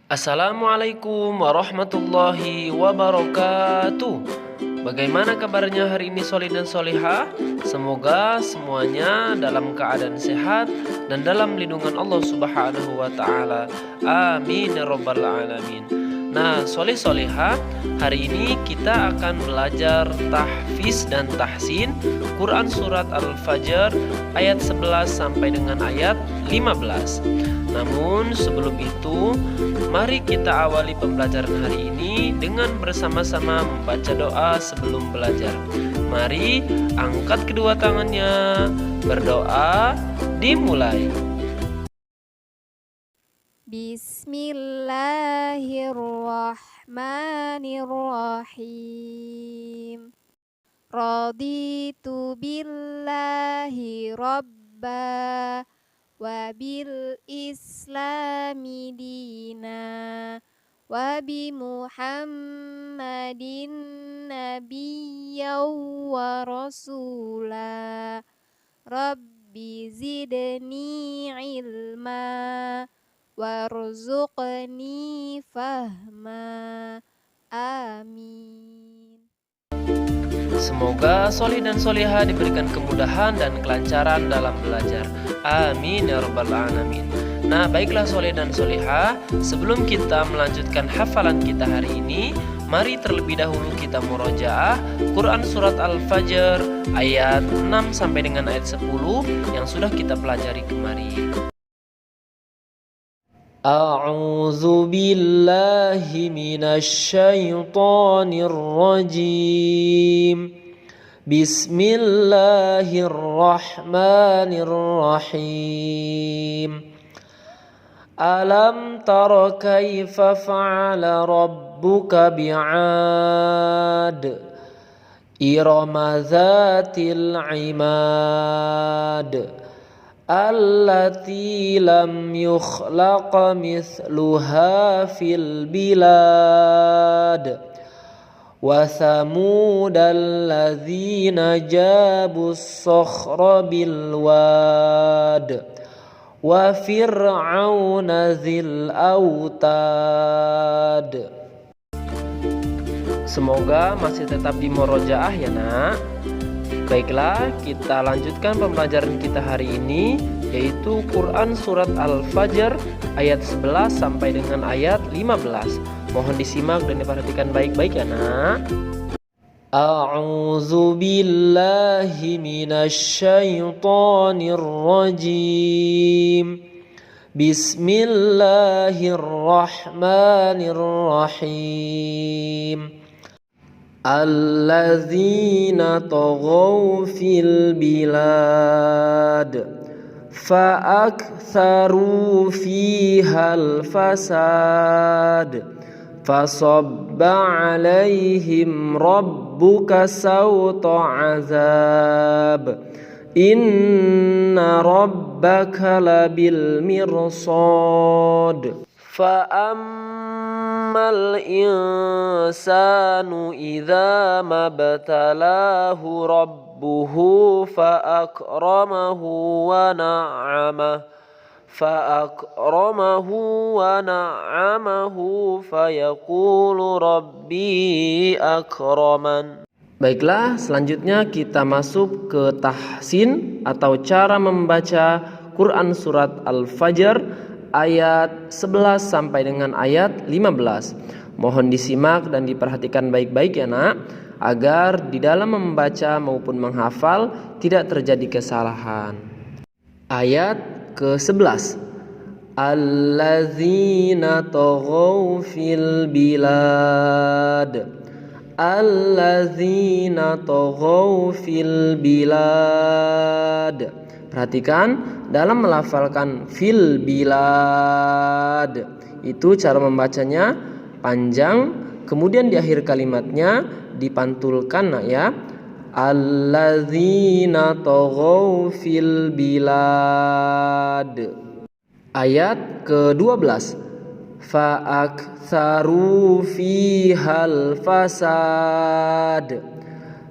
Assalamualaikum warahmatullahi wabarakatuh. Bagaimana kabarnya hari ini solid dan solihah? Semoga semuanya dalam keadaan sehat dan dalam lindungan Allah Subhanahu wa ta'ala. Amin ya rabbal alamin. Nah, solih solihah, hari ini kita akan belajar tahfiz dan tahsin Quran surat Al-Fajr ayat 11 sampai dengan ayat 15. Namun sebelum itu, mari kita awali pembelajaran hari ini dengan bersama-sama membaca doa sebelum belajar. Mari angkat kedua tangannya, berdoa, dimulai. Bismillahirrahmanirrahim. Raditu billahi rabba wa bil islami dina wa bi muhammadin nabiyyan wa rasula rabbi zidni ilma warzuqni fahma. Amin. Semoga solih dan solihah diberikan kemudahan dan kelancaran dalam belajar. Amin ya rabbal alamin. Nah, baiklah solih dan solihah, sebelum kita melanjutkan hafalan kita hari ini, mari terlebih dahulu kita murojaah Quran surat Al-Fajr ayat 6 sampai dengan ayat 10 yang sudah kita pelajari kemarin. A'udzu billahi minasy syaithanir rajim. Bismillahirrahmanirrahim. Alam tara kaifa fa'ala rabbuka bi'ad irama dzatil 'imad allati lam yukhlaq mithluha fil bilad wa thamud alladzina jabus sakhra bil wad wa fir'auna dzil autad. Semoga masih tetap di murojaah ya nak. Baiklah, kita lanjutkan pembelajaran kita hari ini, yaitu Quran surat Al-Fajr ayat 11 sampai dengan ayat 15. Mohon disimak dan diperhatikan baik-baik ya nak. A'udzu billahi minasy syaithanir rajim. Bismillahirrahmanirrahim. Alladzina taghaw fil bilad fa'aktharu fihal fasad fasabba alaihim rabbuka sawta azab inna rabbaka labil mirsad. Fa'ammal insanu idza mabtalahu rabbuhu fa'akramahu wa na'amahu fayaqulu rabbi akraman. Baiklah, selanjutnya kita masuk ke tahsin atau cara membaca Quran surat Al-Fajr ayat 11 sampai dengan ayat 15. Mohon disimak dan diperhatikan baik-baik ya nak, agar di dalam membaca maupun menghafal tidak terjadi kesalahan. Ayat ke-11. Alladzina taghaw fil bilad. Alladzina taghaw fil bilad. Perhatikan dalam melafalkan fil bilad, itu cara membacanya panjang, kemudian di akhir kalimatnya dipantulkan nak ya. Alladzina taghaw fil bilad. Ayat ke-12. Fa'aktharu fihal fasad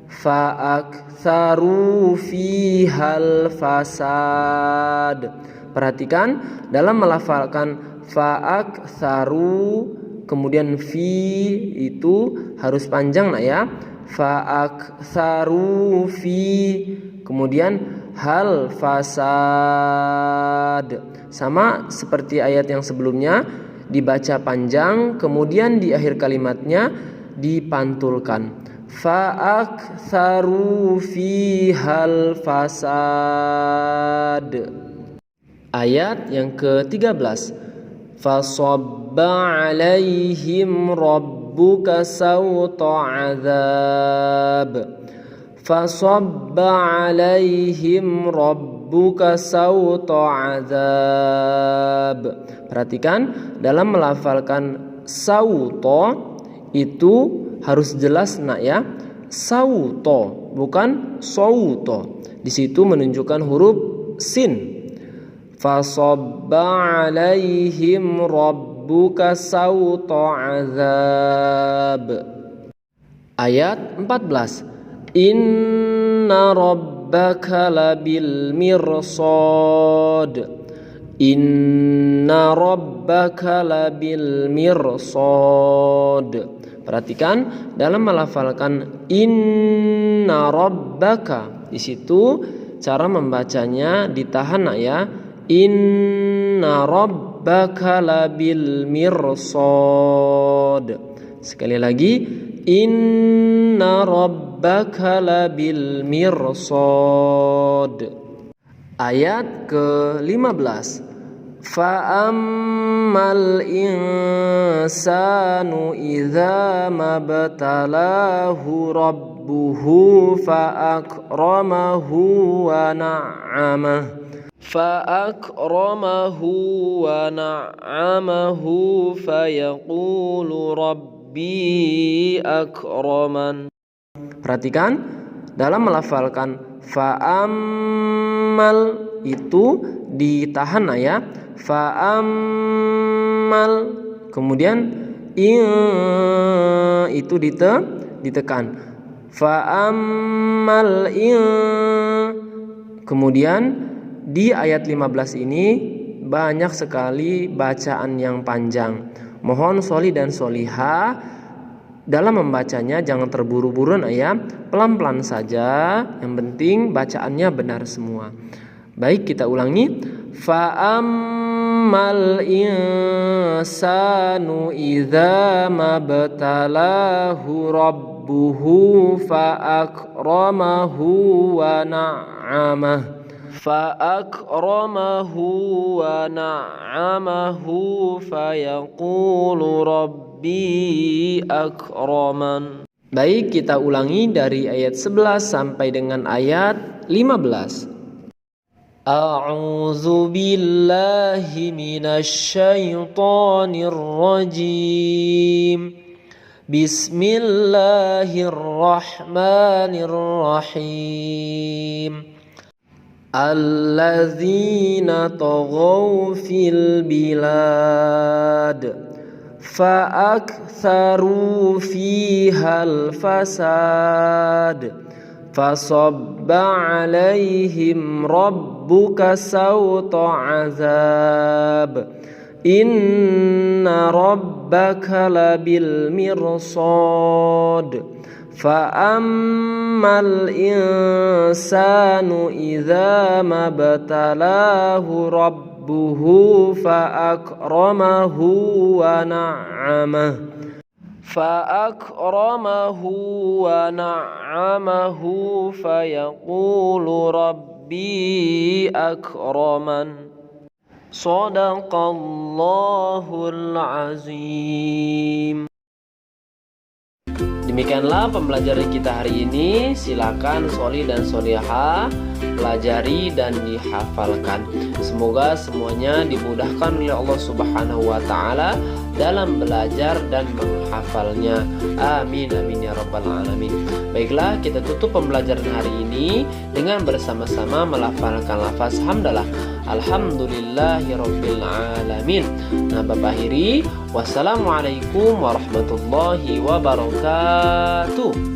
fa'aktsaru fihal fasad. Perhatikan dalam melafalkan fa'aktsaru, kemudian fi itu harus panjang nak ya. Fa'aktsaru fi, kemudian hal fasad. Sama seperti ayat yang sebelumnya, dibaca panjang, kemudian di akhir kalimatnya dipantulkan. Fa'aktsaru fihal fasad. Ayat yang ke-13. Fasabba 'alaihim rabbuka sawta 'adzab. Fasabba 'alaihim rabbuka sawta 'adzab. Perhatikan dalam melafalkan sawta itu harus jelas nak ya. Sawta bukan sawta. Di situ menunjukkan huruf sin. Fasabba 'alaihim rabbuka sawta 'adzab. Ayat 14. Inna rabbaka labil mirsad. Inna rabbaka labil mirsad. Perhatikan dalam melafalkan inna rabbaka, di situ cara membacanya ditahan nak ya. Inna rabbaka labil mirsad. Sekali lagi, inna rabbaka labil mirsad. Ayat ke-15. Fa'ammal insanu idza mabtalahu rabbuhu fa'akramahu wa na'amah. فأكرمه ونعمه فيقول ربي أكرمن. Perhatikan dalam melafalkan fa'ammal itu ditahan ya. Fa'ammal, kemudian itu ditekan. Fa'ammal kemudian di ayat 15 ini banyak sekali bacaan yang panjang. Mohon soli dan soliha dalam membacanya jangan terburu-buru ya. Pelan-pelan saja, yang penting bacaannya benar semua. Baik, kita ulangi. Fa'ammal insanu idza mabtalahu rabbuhu fa'akramahu wa na'amah. Fa'akramahu wa na'amahu fayaqulu rabbi akraman. Baik, kita ulangi dari ayat 11 sampai dengan ayat 15. A'udzu billahi minasy syaithanir rajim. Bismillahirrahmanirrahim. Alladzina taghaw fil bilad fa'aktsaru fihal fasad fasabba 'alaihim rabbuka sawta 'adzab. Inna rabbaka labil mirsad. Fa'ammal insanu idza mabtalahu rabbuhu fa'akramahu wa na'amah. Fa'akramahu wa na'amahu fayaqulu rabbi akraman. Shadaqallahul azim. Demikianlah pembelajaran kita hari ini. Silakan soli dan soliha pelajari dan dihafalkan. Semoga semuanya dimudahkan oleh Allah Subhanahu wa taala dalam belajar dan menghafalnya. Amin amin ya rabbal alamin. Baiklah, kita tutup pembelajaran hari ini dengan bersama-sama melafalkan lafaz hamdalah. Alhamdulillahirabbil alamin. Nah, Bapak akhiri, wassalamualaikum warahmatullahi wabarakatuh.